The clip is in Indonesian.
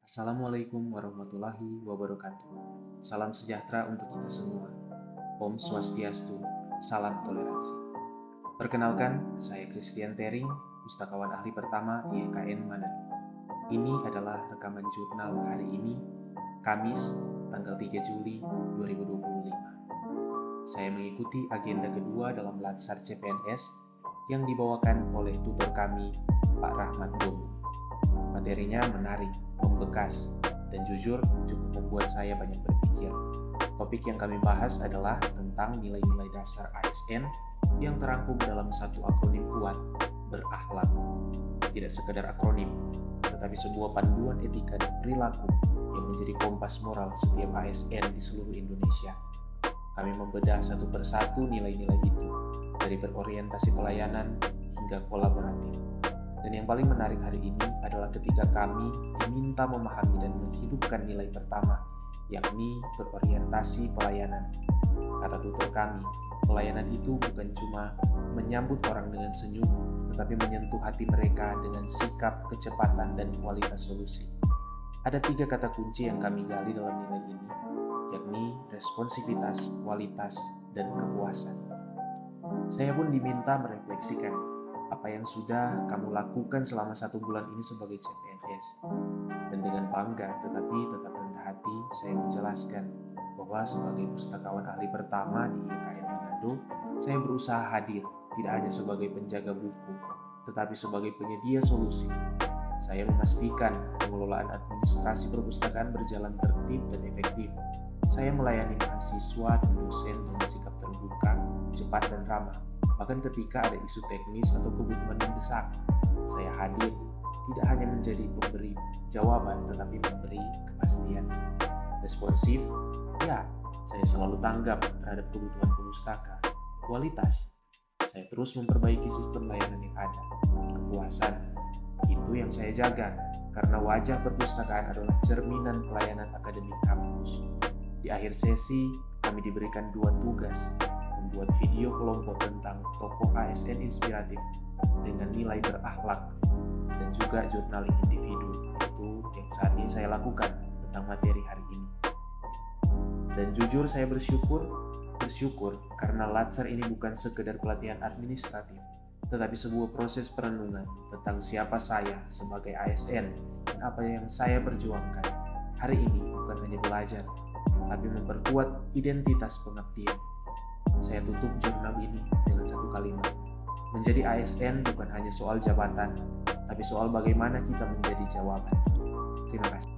Assalamualaikum warahmatullahi wabarakatuh. Salam sejahtera untuk kita semua. Om Swastiastu, salam toleransi. Perkenalkan, saya Christian Tering, pustakawan ahli pertama di EKN Manado. Ini adalah rekaman jurnal hari ini, Kamis, tanggal 3 Juli 2025. Saya mengikuti agenda kedua dalam Latsar CPNS yang dibawakan oleh tutor kami, Pak Rahmat Domo. Materinya menarik, membekas, dan jujur cukup membuat saya banyak berpikir. Topik yang kami bahas adalah tentang nilai-nilai dasar ASN yang terangkum dalam satu akronim kuat, berakhlak. Tidak sekedar akronim, tetapi sebuah panduan etika dan perilaku yang menjadi kompas moral setiap ASN di seluruh Indonesia. Kami membedah satu persatu nilai-nilai itu, dari berorientasi pelayanan hingga kolaboratif. Dan yang paling menarik hari ini adalah ketika kami diminta memahami dan menghidupkan nilai pertama, yakni berorientasi pelayanan. Kata tutor kami, pelayanan itu bukan cuma menyambut orang dengan senyum, tetapi menyentuh hati mereka dengan sikap, kecepatan, dan kualitas solusi. Ada 3 kata kunci yang kami gali dalam nilai ini, yakni responsivitas, kualitas, dan kepuasan. Saya pun diminta merefleksikan apa yang sudah kamu lakukan selama 1 bulan ini sebagai CPNS. Dan dengan bangga tetapi tetap rendah hati, saya menjelaskan bahwa sebagai pustakawan ahli pertama di EKN Manado, saya berusaha hadir tidak hanya sebagai penjaga buku, tetapi sebagai penyedia solusi. Saya memastikan pengelolaan administrasi perpustakaan berjalan tertib dan efektif. Saya melayani mahasiswa dan dosen dengan sikap terbuka, cepat dan ramah. Bahkan ketika ada isu teknis atau kebutuhan yang mendesak, saya hadir tidak hanya menjadi pemberi jawaban, tetapi memberi kepastian. Responsif, ya, saya selalu tanggap terhadap kebutuhan pustaka. Kualitas, saya terus memperbaiki sistem layanan yang ada. Kepuasan, itu yang saya jaga, karena wajah perpustakaan adalah cerminan pelayanan akademik kampus. Di akhir sesi, kami diberikan 2 tugas, membuat video kelompok tentang tokoh ASN inspiratif dengan nilai berakhlak dan juga journaling individu. Itu yang saat ini saya lakukan tentang materi hari ini. Dan jujur saya bersyukur karena Latsar ini bukan sekedar pelatihan administratif, tetapi sebuah proses perenungan tentang siapa saya sebagai ASN dan apa yang saya perjuangkan. Hari ini bukan hanya belajar, tapi memperkuat identitas pengabdian. Saya tutup jurnal ini dengan 1 kalimat. Menjadi ASN bukan hanya soal jabatan, tapi soal bagaimana kita menjadi jawaban. Terima kasih.